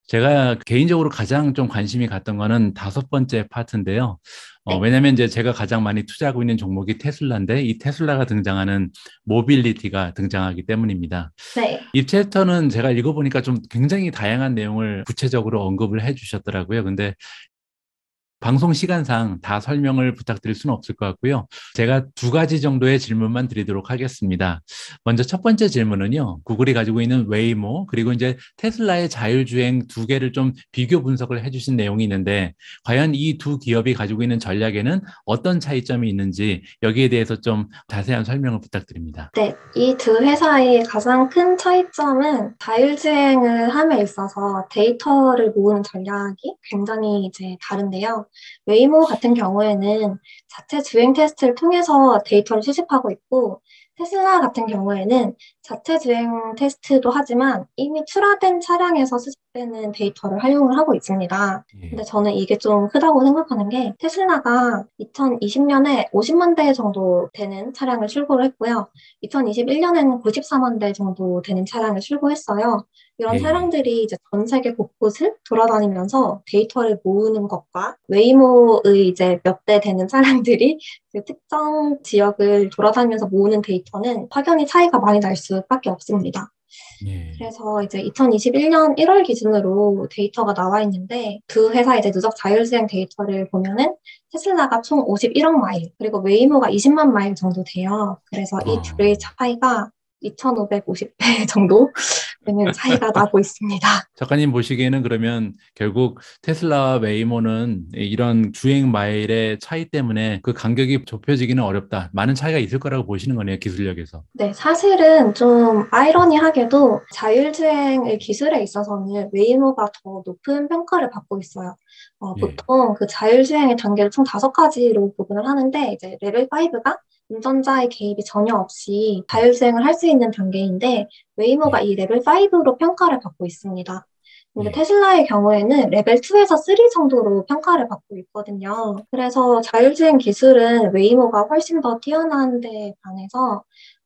제가 개인적으로 가장 좀 관심이 갔던 거는 다섯 번째 파트인데요. 네, 왜냐면 이제 제가 가장 많이 투자하고 있는 종목이 테슬라인데 이 테슬라가 등장하는 모빌리티가 등장하기 때문입니다. 네. 이 챕터는 제가 읽어보니까 좀 굉장히 다양한 내용을 구체적으로 언급을 해 주셨더라고요. 근데 방송 시간상 다 설명을 부탁드릴 수는 없을 것 같고요. 제가 두 가지 정도의 질문만 드리도록 하겠습니다. 먼저 첫 번째 질문은요. 구글이 가지고 있는 웨이모 그리고 이제 테슬라의 자율주행 두 개를 좀 비교 분석을 해주신 내용이 있는데 과연 이 두 기업이 가지고 있는 전략에는 어떤 차이점이 있는지 여기에 대해서 좀 자세한 설명을 부탁드립니다. 네, 이 두 회사의 가장 큰 차이점은 자율주행을 함에 있어서 데이터를 모으는 전략이 굉장히 이제 다른데요. 웨이모 같은 경우에는 자체 주행 테스트를 통해서 데이터를 수집하고 있고, 테슬라 같은 경우에는 자체 주행 테스트도 하지만 이미 출하된 차량에서 수집되는 데이터를 활용을 하고 있습니다. 근데 예. 저는 이게 좀 크다고 생각하는 게 테슬라가 2020년에 50만 대 정도 되는 차량을 출고를 했고요. 2021년에는 94만 대 정도 되는 차량을 출고했어요. 예, 이런 예. 차량들이 이제 전 세계 곳곳을 돌아다니면서 데이터를 모으는 것과 웨이모의 이제 몇 대 되는 차량들이 그 특정 지역을 돌아다니면서 모으는 데이터는 확연히 차이가 많이 날 수밖에 없습니다. 예. 그래서 이제 2021년 1월 기준으로 데이터가 나와 있는데 두 회사 이제 누적 자율주행 데이터를 보면은 테슬라가 총 51억 마일, 그리고 웨이모가 20만 마일 정도 돼요. 그래서 이 둘의 어. 차이가 2,550배 정도 되는 차이가 나고 있습니다. 작가님 보시기에는 그러면 결국 테슬라와 웨이모는 이런 주행 마일의 차이 때문에 그 간격이 좁혀지기는 어렵다. 많은 차이가 있을 거라고 보시는 거네요, 기술력에서. 네, 사실은 좀 아이러니하게도 자율주행의 기술에 있어서는 웨이모가 더 높은 평가를 받고 있어요. 예. 보통 그 자율주행의 단계를 총 5가지로 구분을 하는데, 이제 레벨 5가 운전자의 개입이 전혀 없이 예. 자율주행을 할 수 있는 단계인데, 웨이모가 예. 이 레벨 5로 평가를 받고 있습니다. 근데 예. 테슬라의 경우에는 레벨 2에서 3 정도로 평가를 받고 있거든요. 그래서 자율주행 기술은 웨이모가 훨씬 더 뛰어난 데 반해서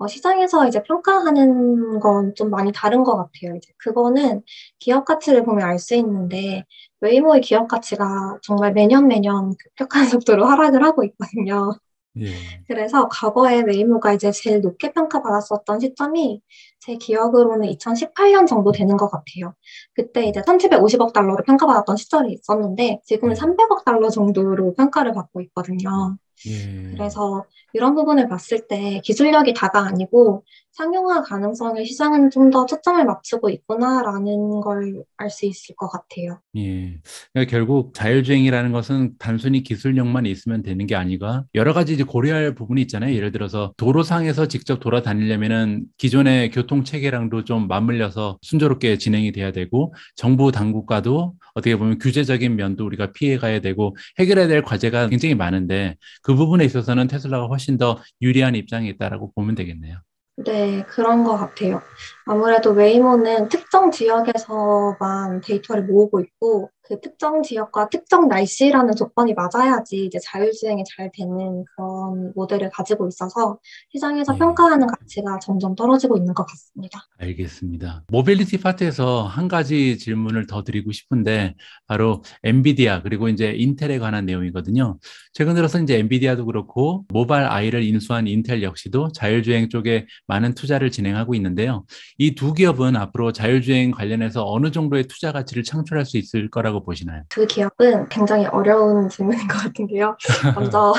시장에서 이제 평가하는 건 좀 많이 다른 것 같아요. 이제 그거는 기업 가치를 보면 알 수 있는데, 웨이모의 기업 가치가 정말 매년 매년 급격한 속도로 하락을 하고 있거든요. 예. 그래서 과거에 웨이모가 이제 제일 높게 평가받았었던 시점이 제 기억으로는 2018년 정도 되는 것 같아요. 그때 이제 1,750억 달러로 평가받았던 시절이 있었는데, 지금은 예. 300억 달러 정도로 평가를 받고 있거든요. 예. 그래서 이런 부분을 봤을 때 기술력이 다가 아니고 상용화 가능성에 시장은 좀 더 초점을 맞추고 있구나라는 걸 알 수 있을 것 같아요. 예. 그러니까 결국 자율주행이라는 것은 단순히 기술력만 있으면 되는 게 아니라 여러 가지 이제 고려할 부분이 있잖아요. 예를 들어서 도로상에서 직접 돌아다니려면은 기존의 교통 체계랑도 좀 맞물려서 순조롭게 진행이 돼야 되고 정부 당국과도 어떻게 보면 규제적인 면도 우리가 피해 가야 되고 해결해야 될 과제가 굉장히 많은데 그 부분에 있어서는 테슬라가 훨씬 더 유리한 입장에 있다라고 보면 되겠네요. 네, 그런 것 같아요. 아무래도 웨이모는 특정 지역에서만 데이터를 모으고 있고, 그 특정 지역과 특정 날씨라는 조건이 맞아야지 이제 자율주행이 잘 되는 그런 모델을 가지고 있어서 시장에서 예. 평가하는 가치가 점점 떨어지고 있는 것 같습니다. 알겠습니다. 모빌리티 파트에서 한 가지 질문을 더 드리고 싶은데 바로 엔비디아 그리고 이제 인텔에 관한 내용이거든요. 최근 들어서 이제 엔비디아도 그렇고 모바일 아이를 인수한 인텔 역시도 자율주행 쪽에 많은 투자를 진행하고 있는데요. 이 두 기업은 앞으로 자율주행 관련해서 어느 정도의 투자 가치를 창출할 수 있을 거라고 보시나요? 두 기업은 굉장히 어려운 질문인 것 같은데요. 먼저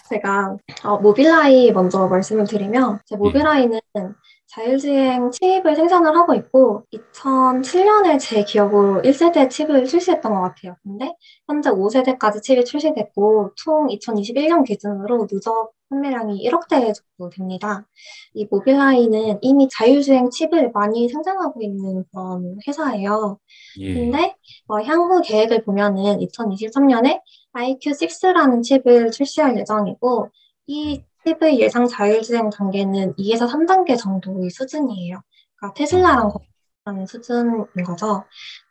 제가 모빌아이 먼저 말씀을 드리면, 제 예. 모빌아이는 자율주행 칩을 생산을 하고 있고 2007년에 제 기억으로 1세대 칩을 출시했던 것 같아요. 근데 현재 5세대까지 칩이 출시됐고 총 2021년 기준으로 누적 판매량이 1억 대 정도 됩니다. 이 모빌아이는 이미 자율주행 칩을 많이 생산하고 있는 그런 회사예요. 예. 근데 향후 계획을 보면은 2023년에 IQ6라는 칩을 출시할 예정이고, 이 칩의 예상 자율주행 단계는 2에서 3단계 정도의 수준이에요. 그러니까 테슬라랑 거의 어. 하는 수준인 거죠.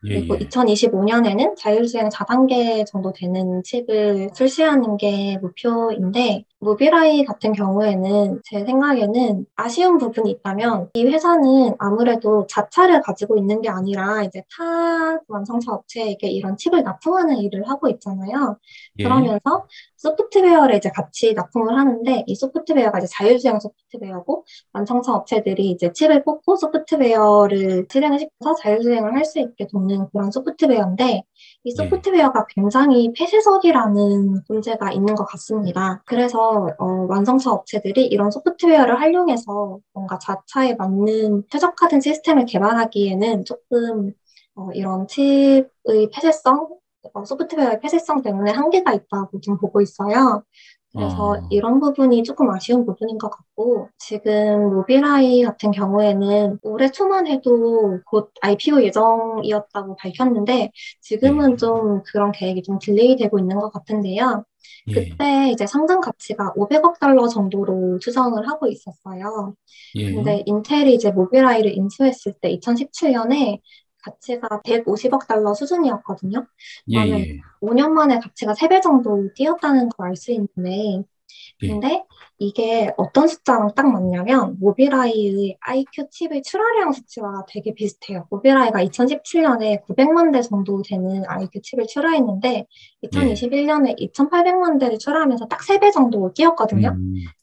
예, 그리고 예, 2025년에는 자율주행 4단계 정도 되는 칩을 출시하는 게 목표인데, 모빌아이 같은 경우에는 제 생각에는 아쉬운 부분이 있다면, 이 회사는 아무래도 자차를 가지고 있는 게 아니라 이제 타 완성차 업체에게 이런 칩을 납품하는 일을 하고 있잖아요. 예, 그러면서 소프트웨어를 이제 같이 납품을 하는데, 이 소프트웨어가 이제 자율주행 소프트웨어고, 완성차 업체들이 이제 칩을 뽑고 소프트웨어를 실행을 시켜서 자율주행을 할 수 있게 돕는 그런 소프트웨어인데, 이 예, 소프트웨어가 굉장히 폐쇄적이라는 문제가 있는 것 같습니다. 그래서 완성차 업체들이 이런 소프트웨어를 활용해서 뭔가 자차에 맞는 최적화된 시스템을 개발하기에는 조금 이런 칩의 폐쇄성, 소프트웨어의 폐쇄성 때문에 한계가 있다고 좀 보고 있어요. 그래서 어, 이런 부분이 조금 아쉬운 부분인 것 같고, 지금 모빌아이 같은 경우에는 올해 초만 해도 곧 IPO 예정이었다고 밝혔는데, 예, 지금은 좀 그런 계획이 좀 딜레이 되고 있는 것 같은데요. 예, 그때 이제 상장 가치가 500억 달러 정도로 추정을 하고 있었어요. 예, 근데 인텔이 이제 모빌아이를 인수했을 때 2017년에 가치가 150억 달러 수준이었거든요. 예, 그러면 예, 5년 만에 가치가 3배 정도 뛰었다는 걸 알 수 있는데, 예, 근데 이게 어떤 숫자랑 딱 맞냐면 모빌아이의 IQ 칩의 출하량 수치와 되게 비슷해요. 모빌아이가 2017년에 900만 대 정도 되는 IQ 칩을 출하했는데 예, 2021년에 2,800만 대를 출하하면서 딱 3배 정도 뛰었거든요.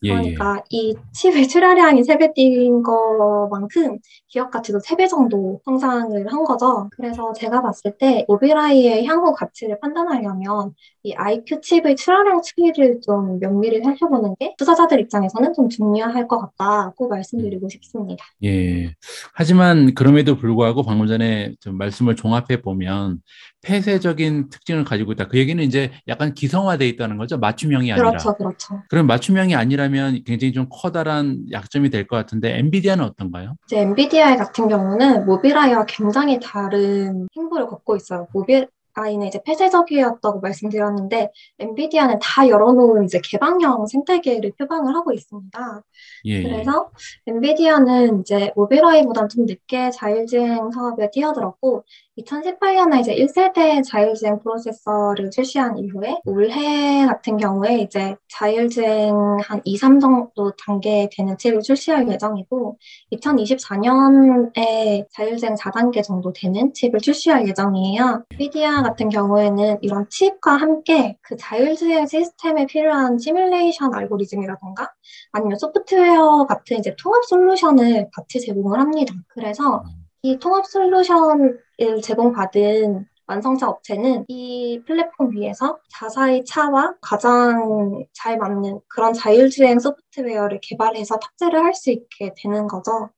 예, 예, 그러니까 이 칩의 출하량이 3배 뛴 것만큼 기업 가치도 3배 정도 성장을 한 거죠. 그래서 제가 봤을 때 모빌아이의 향후 가치를 판단하려면 이 IQ 칩의 출하량 추이를 좀 면밀히 살펴보는 게 투자자들 입장에서는 좀 중요할 것 같다고 음. 말씀드리고 싶습니다. 예. 하지만 그럼에도 불구하고 방금 전에 좀 말씀을 종합해 보면 폐쇄적인 특징을 가지고 있다. 그 얘기는 이제 약간 기성화돼 있다는 거죠. 맞춤형이 아니라. 그렇죠, 그렇죠. 그럼 맞춤형이 아니라면 굉장히 좀 커다란 약점이 될 것 같은데 엔비디아는 어떤가요? 이제 엔비디아 같은 경우는 모빌아이와 굉장히 다른 행보를 걷고 있어요. 모빌아이는 이제 폐쇄적이었다고 말씀드렸는데, 엔비디아는 다 열어놓은 이제 개방형 생태계를 표방을 하고 있습니다. 예, 예, 그래서 엔비디아는 이제 모빌아이보다는 좀 늦게 자율주행 사업에 뛰어들었고 2018년에 이제 1세대 자율주행 프로세서를 출시한 이후에 올해 같은 경우에 이제 자율주행 한 2, 3 정도 단계 되는 칩을 출시할 예정이고 2024년에 자율주행 4단계 정도 되는 칩을 출시할 예정이에요. 엔비디아 같은 경우에는 이런 칩과 함께 그 자율주행 시스템에 필요한 시뮬레이션 알고리즘이라던가 아니면 소프트웨어 같은 이제 통합 솔루션을 같이 제공을 합니다. 그래서 이 통합 솔루션을 제공받은 완성차 업체는 이 플랫폼 위에서 자사의 차와 가장 잘 맞는 그런 자율주행 소프트웨어를 개발해서 탑재를 할 수 있게 되는 거죠.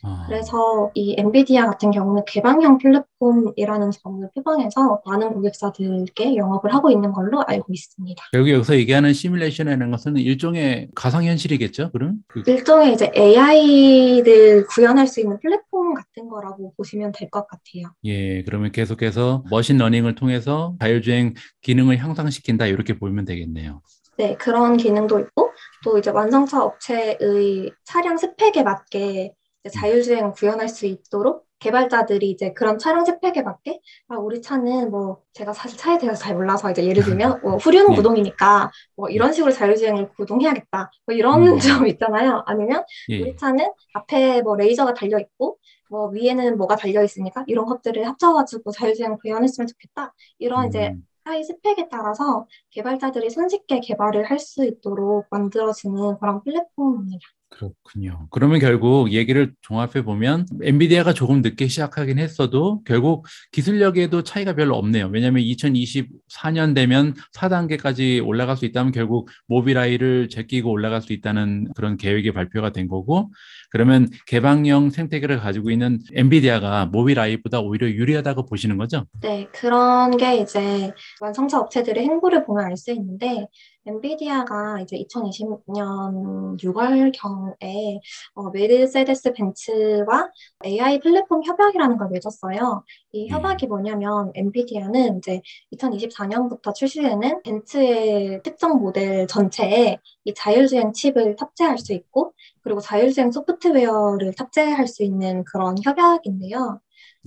어. 그래서 이 엔비디아 같은 경우는 개방형 플랫폼이라는 점을 표방해서 많은 고객사들께 영업을 하고 있는 걸로 알고 있습니다. 결국 여기서 얘기하는 시뮬레이션이라는 것은 일종의 가상현실이겠죠? 그럼? 일종의 이제 AI를 구현할 수 있는 플랫폼 같은 거라고 보시면 될 것 같아요. 예, 그러면 계속해서 머신러닝을 통해서 자율주행 기능을 향상시킨다 이렇게 보면 되겠네요. 네, 그런 기능도 있고, 또 이제 완성차 업체의 차량 스펙에 맞게 이제 음, 자율주행을 구현할 수 있도록 개발자들이 이제 그런 차량 스펙에 맞게, 아, 우리 차는 뭐, 제가 사실 차에 대해서 잘 몰라서 이제 예를 들면, 뭐, 후륜 예, 구동이니까 뭐 예, 이런 식으로 자율주행을 구동해야겠다. 뭐 이런 음, 점 있잖아요. 아니면 우리 예, 차는 앞에 뭐 레이저가 달려 있고, 뭐 위에는 뭐가 달려 있으니까 이런 것들을 합쳐가지고 자율주행 구현했으면 좋겠다. 이런 이제 음. 차의 스펙에 따라서 개발자들이 손쉽게 개발을 할 수 있도록 만들어지는 그런 플랫폼입니다. 그렇군요. 그러면 결국 얘기를 종합해 보면 엔비디아가 조금 늦게 시작하긴 했어도 결국 기술력에도 차이가 별로 없네요. 왜냐하면 2024년 되면 4단계까지 올라갈 수 있다면 결국 모빌아이를 제끼고 올라갈 수 있다는 그런 계획이 발표가 된 거고 그러면 개방형 생태계를 가지고 있는 엔비디아가 모빌아이보다 오히려 유리하다고 보시는 거죠? 네, 그런 게 이제 완성차 업체들의 행보를 보면 알 수 있는데, 엔비디아가 이제 2020년 6월경에 메르세데스 벤츠와 AI 플랫폼 협약이라는 걸 맺었어요. 이 예. 협약이 뭐냐면, 엔비디아는 이제 2024년부터 출시되는 벤츠의 특정 모델 전체에 이 자율주행 칩을 탑재할 수 있고, 그리고 자율주행 소프트웨어를 탑재할 수 있는 그런 협약인데요.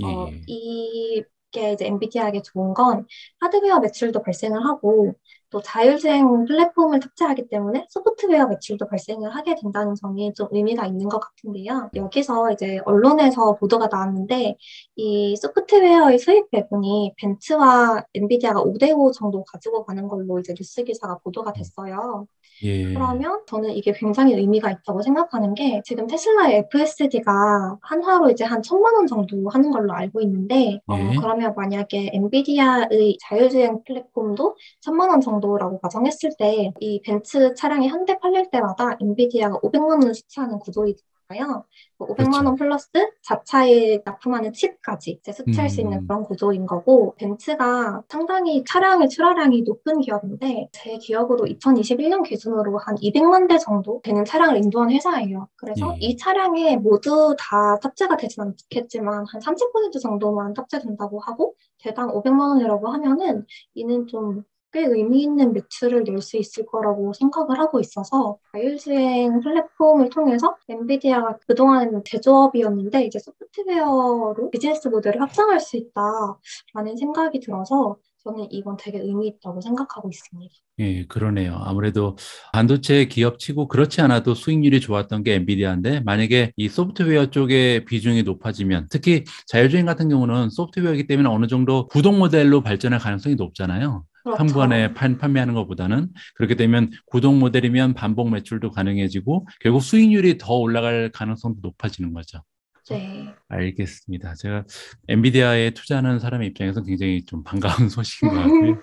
예, 예. 이게 이제 엔비디아에게 좋은 건 하드웨어 매출도 발생을 하고 또 자율주행 플랫폼을 탑재하기 때문에 소프트웨어 매출도 발생을 하게 된다는 점이 좀 의미가 있는 것 같은데요. 여기서 이제 언론에서 보도가 나왔는데 이 소프트웨어의 수익 배분이 벤츠와 엔비디아가 5대5 정도 가지고 가는 걸로 이제 뉴스 기사가 보도가 됐어요. 예, 그러면 저는 이게 굉장히 의미가 있다고 생각하는 게 지금 테슬라의 FSD가 한화로 이제 한 1,000만 원 정도 하는 걸로 알고 있는데 예. 그러면 만약에 엔비디아의 자율주행 플랫폼도 1,000만 원 정도라고 가정했을 때 이 벤츠 차량이 한 대 팔릴 때마다 엔비디아가 500만 원을 수취하는 구조이잖아요. 500만 원 그렇죠. 플러스 자차에 납품하는 칩까지 이제 수취할 수 있는 음, 그런 구조인 거고, 벤츠가 상당히 차량의 출하량이 높은 기업인데, 제 기억으로 2021년 기준으로 한 200만 대 정도 되는 차량을 인도한 회사예요. 그래서 이 예. 차량에 모두 다 탑재가 되진 않겠지만, 한 30% 정도만 탑재된다고 하고, 대당 500만 원이라고 하면은, 이는 좀 꽤 의미 있는 매출을 낼 수 있을 거라고 생각을 하고 있어서 자율주행 플랫폼을 통해서 엔비디아가 그동안에는 제조업이었는데 이제 소프트웨어로 비즈니스 모델을 확장할 수 있다라는 생각이 들어서 저는 이건 되게 의미 있다고 생각하고 있습니다. 예, 그러네요. 아무래도 반도체 기업치고 그렇지 않아도 수익률이 좋았던 게 엔비디아인데 만약에 이 소프트웨어 쪽의 비중이 높아지면 특히 자율주행 같은 경우는 소프트웨어이기 때문에 어느 정도 구동 모델로 발전할 가능성이 높잖아요. 한 번에 그렇죠. 판매하는 것보다는 그렇게 되면 구동 모델이면 반복 매출도 가능해지고 결국 수익률이 더 올라갈 가능성도 높아지는 거죠. 그죠? 네. 알겠습니다. 제가 엔비디아에 투자하는 사람의 입장에서 굉장히 좀 반가운 소식인 것 같고요.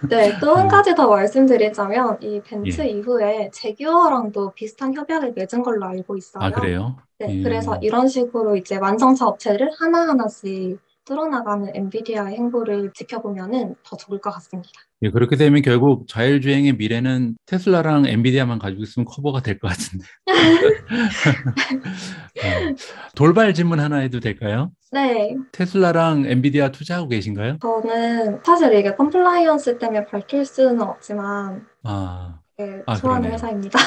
네, 또 한 네. 가지 더 말씀드리자면 이 벤츠 예. 이후에 제규어랑도 비슷한 협약을 맺은 걸로 알고 아, 있어요. 그래요? 네, 그래서 예. 이런 식으로 이제 완성차 업체를 하나하나씩 뚫어나가는 엔비디아의 행보를 지켜보면은 더 좋을 것 같습니다. 예, 그렇게 되면 결국 자율주행의 미래는 테슬라랑 엔비디아만 가지고 있으면 커버가 될 것 같은데. 예. 돌발 질문 하나 해도 될까요? 네, 테슬라랑 엔비디아 투자하고 계신가요? 저는 사실 이게 컴플라이언스 때문에 밝힐 수는 없지만 아, 네, 아, 좋아하는 그러네요. 회사입니다.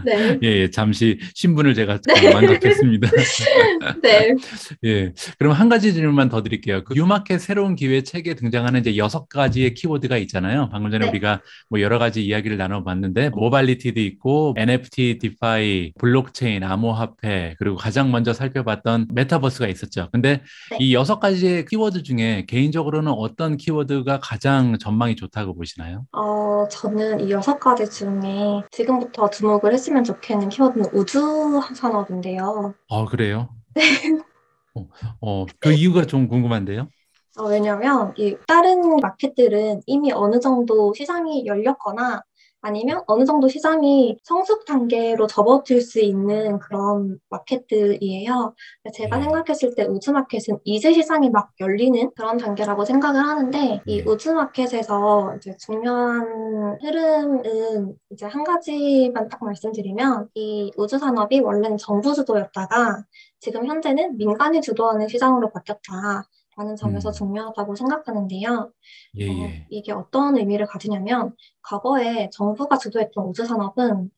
네. 예, 예, 잠시 신분을 제가 망각했습니다. 네. 예, 그럼 한 가지 질문만 더 드릴게요. 그 뉴마켓 새로운 기회 책에 등장하는 이제 6가지의 키워드가 있잖아요. 방금 전에 네. 우리가 뭐 여러 가지 이야기를 나눠봤는데, 모발리티도 있고, NFT, 디파이, 블록체인, 암호화폐, 그리고 가장 먼저 살펴봤던 메타버스가 있었죠. 근데 네. 이 6가지의 키워드 중에 개인적으로는 어떤 키워드가 가장 전망이 좋다고 보시나요? 저는 이 6가지 중에 지금부터 주목을 했으면 좋겠는 키워드는 우주 산업인데요. 그래요? 어, 그 이유가 좀 궁금한데요. 왜냐면 이 다른 마켓들은 이미 어느 정도 시장이 열렸거나 아니면 어느 정도 시장이 성숙 단계로 접어들 수 있는 그런 마켓들이에요. 제가 예, 생각했을 때 우주 마켓은 이제 시장이 막 열리는 그런 단계라고 생각을 하는데 이 예, 우주 마켓에서 이제 중요한 흐름은 이제 한 가지만 딱 말씀드리면 이 우주 산업이 원래는 정부 주도였다가 지금 현재는 민간이 주도하는 시장으로 바뀌었다. 라는 점에서 음, 중요하다고 생각하는데요. 예, 예, 이게 어떤 의미를 가지냐면, 과거에 정부가 주도했던 우주산업은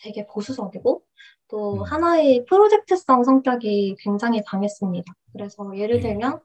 되게 보수적이고, 또 음, 하나의 프로젝트성 성격이 굉장히 강했습니다. 그래서 예를 예, 들면,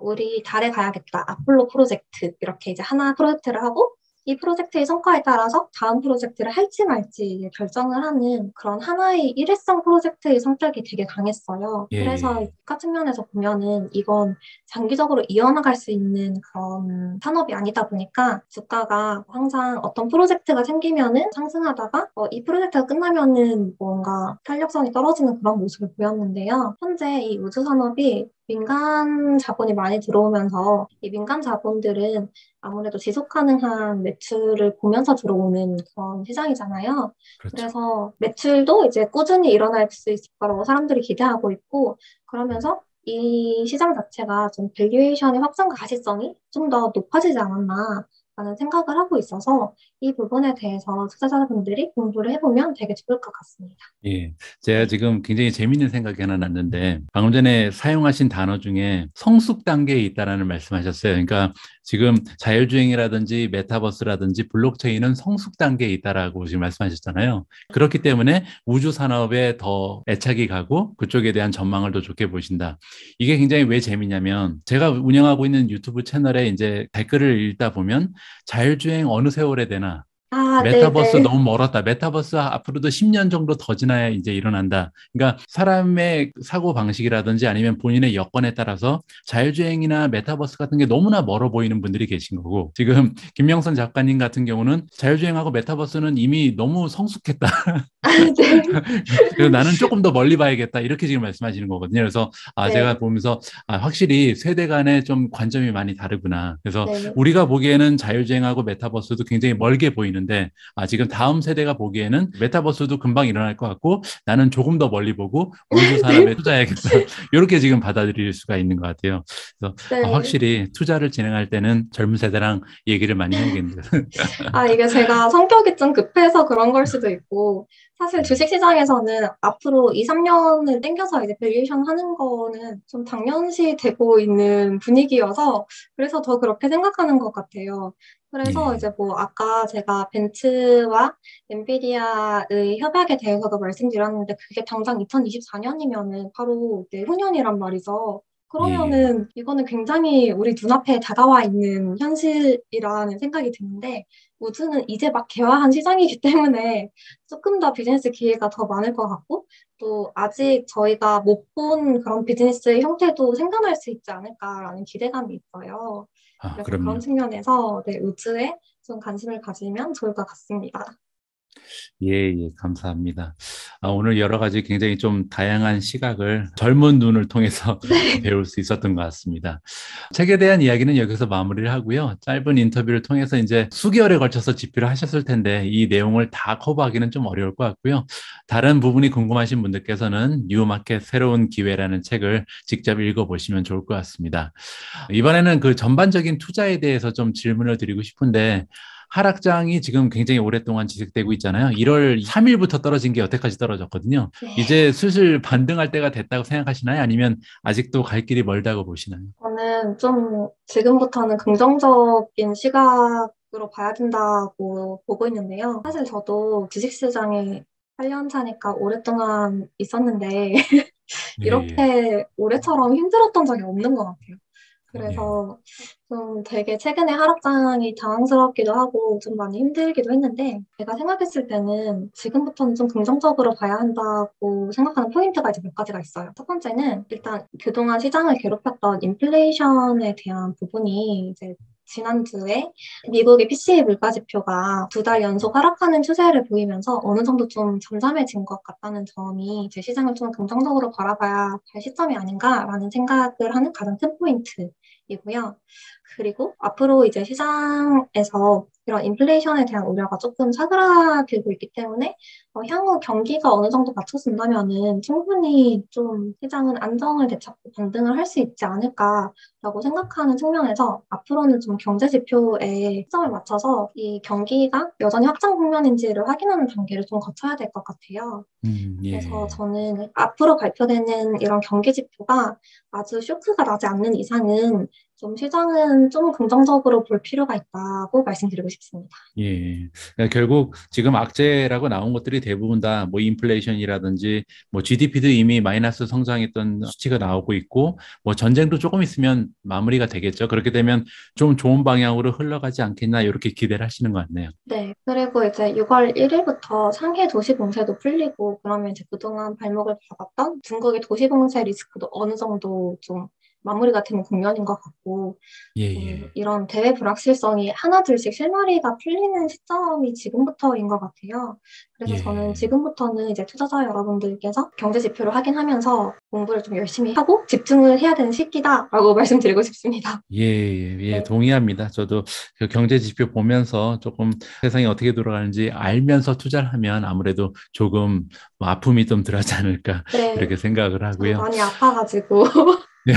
우리 달에 가야겠다. 아폴로 프로젝트. 이렇게 이제 하나 프로젝트를 하고, 이 프로젝트의 성과에 따라서 다음 프로젝트를 할지 말지 결정을 하는 그런 하나의 일회성 프로젝트의 성격이 되게 강했어요. 예, 그래서 예. 국가 측면에서 보면은 이건 장기적으로 이어나갈 수 있는 그런 산업이 아니다 보니까 주가가 항상 어떤 프로젝트가 생기면은 상승하다가 이 프로젝트가 끝나면은 뭔가 탄력성이 떨어지는 그런 모습을 보였는데요. 현재 이 우주 산업이 민간 자본이 많이 들어오면서 이 민간 자본들은 아무래도 지속 가능한 매출을 보면서 들어오는 그런 시장이잖아요. 그렇죠. 그래서 매출도 이제 꾸준히 일어날 수 있을 거라고 사람들이 기대하고 있고, 음, 그러면서 이 시장 자체가 좀 밸류에이션의 확장 가시성이 좀 더 높아지지 않았나 라는 생각을 하고 있어서 이 부분에 대해서 투자자분들이 공부를 해보면 되게 좋을 것 같습니다. 예. 제가 네. 지금 굉장히 재밌는 생각이 하나 났는데, 방금 전에 사용하신 단어 중에 성숙 단계에 있다라는 말씀하셨어요. 그러니까 지금 자율주행이라든지 메타버스라든지 블록체인은 성숙 단계에 있다라고 지금 말씀하셨잖아요. 그렇기 때문에 우주 산업에 더 애착이 가고 그쪽에 대한 전망을 더 좋게 보신다. 이게 굉장히 왜 재미냐면, 제가 운영하고 있는 유튜브 채널에 이제 댓글을 읽다 보면 자율주행 어느 세월에 되나, 아, 메타버스 네네. 너무 멀었다. 메타버스 앞으로도 10년 정도 더 지나야 이제 일어난다. 그러니까 사람의 사고 방식이라든지 아니면 본인의 여건에 따라서 자율주행이나 메타버스 같은 게 너무나 멀어 보이는 분들이 계신 거고, 지금 김명선 작가님 같은 경우는 자율주행하고 메타버스는 이미 너무 성숙했다. 아, 네. 그래서 나는 조금 더 멀리 봐야겠다. 이렇게 지금 말씀하시는 거거든요. 그래서 제가 네. 보면서 확실히 세대 간의 좀 관점이 많이 다르구나. 그래서 네. 우리가 보기에는 자율주행하고 메타버스도 굉장히 멀게 보이는데, 지금 다음 세대가 보기에는 메타버스도 금방 일어날 것 같고 나는 조금 더 멀리 보고 우주 산업에 투자해야겠다. 이렇게 지금 받아들일 수가 있는 것 같아요. 그래서 네. 확실히 투자를 진행할 때는 젊은 세대랑 얘기를 많이 해야겠네요. 아, 이게 제가 성격이 좀 급해서 그런 걸 수도 있고, 사실 주식시장에서는 앞으로 2, 3년을 땡겨서 이제 밸류에이션 하는 거는 좀 당연시 되고 있는 분위기여서, 그래서 더 그렇게 생각하는 것 같아요. 그래서 예. 이제 뭐, 아까 제가 벤츠와 엔비디아의 협약에 대해서도 말씀드렸는데, 그게 당장 2024년이면은 바로 내후년이란 말이죠. 예, 예. 그러면은 이거는 굉장히 우리 눈앞에 다가와 있는 현실이라는 생각이 드는데, 우주는 이제 막 개화한 시장이기 때문에 조금 더 비즈니스 기회가 더 많을 것 같고, 또 아직 저희가 못 본 그런 비즈니스의 형태도 생겨날 수 있지 않을까라는 기대감이 있어요. 그래서 그런 그럼요. 측면에서 네, 우주에 좀 관심을 가지면 좋을 것 같습니다. 예, 예, 감사합니다. 오늘 여러 가지 굉장히 좀 다양한 시각을 젊은 눈을 통해서 네. 배울 수 있었던 것 같습니다. 책에 대한 이야기는 여기서 마무리를 하고요. 짧은 인터뷰를 통해서 이제 수개월에 걸쳐서 집필을 하셨을 텐데 이 내용을 다 커버하기는 좀 어려울 것 같고요. 다른 부분이 궁금하신 분들께서는 뉴마켓 새로운 기회라는 책을 직접 읽어보시면 좋을 것 같습니다. 이번에는 그 전반적인 투자에 대해서 좀 질문을 드리고 싶은데 하락장이 지금 굉장히 오랫동안 지속되고 있잖아요. 1월 3일부터 떨어진 게 여태까지 떨어졌거든요. 네. 이제 슬슬 반등할 때가 됐다고 생각하시나요? 아니면 아직도 갈 길이 멀다고 보시나요? 저는 좀 지금부터는 긍정적인 시각으로 봐야 된다고 보고 있는데요. 사실 저도 주식시장에 8년 차니까 오랫동안 있었는데 예, 예, 이렇게 올해처럼 힘들었던 적이 없는 것 같아요. 예. 그래서 좀 되게 최근에 하락장이 당황스럽기도 하고 좀 많이 힘들기도 했는데 제가 생각했을 때는 지금부터는 좀 긍정적으로 봐야 한다고 생각하는 포인트가 이제 몇 가지가 있어요. 첫 번째는 일단 그동안 시장을 괴롭혔던 인플레이션에 대한 부분이 이제 지난주에 미국의 PCE 물가지표가 2달 연속 하락하는 추세를 보이면서 어느 정도 좀 잠잠해진 것 같다는 점이 제 시장을 좀 긍정적으로 바라봐야 할 시점이 아닌가라는 생각을 하는 가장 큰 포인트이고요. 그리고 앞으로 이제 시장에서 이런 인플레이션에 대한 우려가 조금 사그라들고 있기 때문에 향후 경기가 어느 정도 받쳐준다면은 충분히 좀 시장은 안정을 되찾고 반등을 할 수 있지 않을까라고 생각하는 측면에서 앞으로는 좀 경제 지표에 초점을 맞춰서 이 경기가 여전히 확장 국면인지를 확인하는 단계를 좀 거쳐야 될 것 같아요. 그래서 예. 저는 앞으로 발표되는 이런 경기 지표가 아주 쇼크가 나지 않는 이상은 좀 시장은 좀 긍정적으로 볼 필요가 있다고 말씀드리고 싶습니다. 예. 그러니까 결국 지금 악재라고 나온 것들이 대부분 다 뭐 인플레이션이라든지 뭐 GDP도 이미 마이너스 성장했던 수치가 나오고 있고 뭐 전쟁도 조금 있으면 마무리가 되겠죠. 그렇게 되면 좀 좋은 방향으로 흘러가지 않겠나 이렇게 기대를 하시는 것 같네요. 네, 그리고 이제 6월 1일부터 상해 도시 봉쇄도 풀리고 그러면 이제 그동안 발목을 잡았던 중국의 도시 봉쇄 리스크도 어느 정도 좀 마무리가 되는 국면인 것 같고 예, 좀 예. 이런 대외 불확실성이 하나둘씩 실마리가 풀리는 시점이 지금부터인 것 같아요. 그래서 저는 예. 지금부터는 이제 투자자 여러분들께서 경제 지표를 확인하면서 공부를 좀 열심히 하고 집중을 해야 되는 시기다라고 말씀드리고 싶습니다. 예, 예, 예, 네, 동의합니다. 저도 그 경제 지표 보면서 조금 세상이 어떻게 돌아가는지 알면서 투자를 하면 아무래도 조금 뭐 아픔이 좀 덜하지 않을까 네, 이렇게 생각을 저도 하고요. 많이 아파가지고. 네.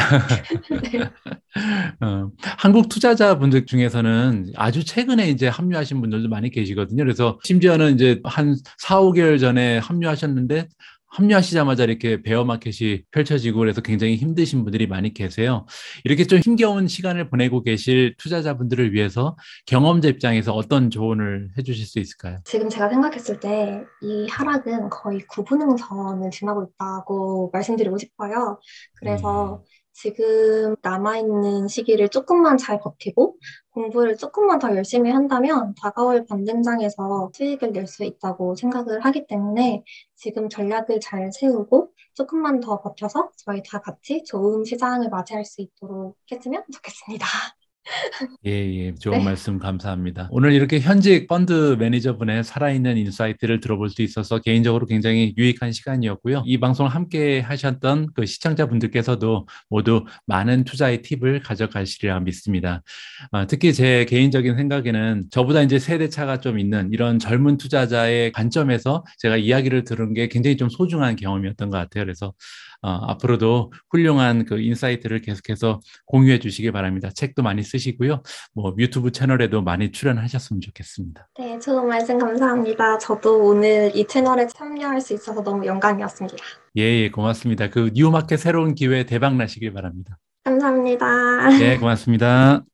한국 투자자분들 중에서는 아주 최근에 이제 합류하신 분들도 많이 계시거든요. 그래서 심지어는 이제 한 4, 5개월 전에 합류하셨는데 합류하시자마자 이렇게 베어 마켓이 펼쳐지고 그래서 굉장히 힘드신 분들이 많이 계세요. 이렇게 좀 힘겨운 시간을 보내고 계실 투자자분들을 위해서 경험자 입장에서 어떤 조언을 해주실 수 있을까요? 지금 제가 생각했을 때 이 하락은 거의 구분응선을 지나고 있다고 말씀드리고 싶어요. 예, 그래서 지금 남아있는 시기를 조금만 잘 버티고 공부를 조금만 더 열심히 한다면 다가올 반등장에서 수익을 낼 수 있다고 생각을 하기 때문에 지금 전략을 잘 세우고 조금만 더 버텨서 저희 다 같이 좋은 시장을 맞이할 수 있도록 했으면 좋겠습니다. 예, 예, 좋은 네. 말씀 감사합니다. 오늘 이렇게 현직 펀드 매니저분의 살아있는 인사이트를 들어볼 수 있어서 개인적으로 굉장히 유익한 시간이었고요. 이 방송을 함께 하셨던 그 시청자분들께서도 모두 많은 투자의 팁을 가져가시리라 믿습니다. 특히 제 개인적인 생각에는 저보다 이제 세대 차가 좀 있는 이런 젊은 투자자의 관점에서 제가 이야기를 들은 게 굉장히 좀 소중한 경험이었던 것 같아요. 그래서 앞으로도 훌륭한 그 인사이트를 계속해서 공유해 주시기 바랍니다. 책도 많이 쓰시고요. 뭐 유튜브 채널에도 많이 출연하셨으면 좋겠습니다. 네, 좋은 말씀 감사합니다. 저도 오늘 이 채널에 참여할 수 있어서 너무 영광이었습니다. 예, 예, 고맙습니다. 그 뉴마켓 새로운 기회 대박 나시길 바랍니다. 감사합니다. 네, 고맙습니다.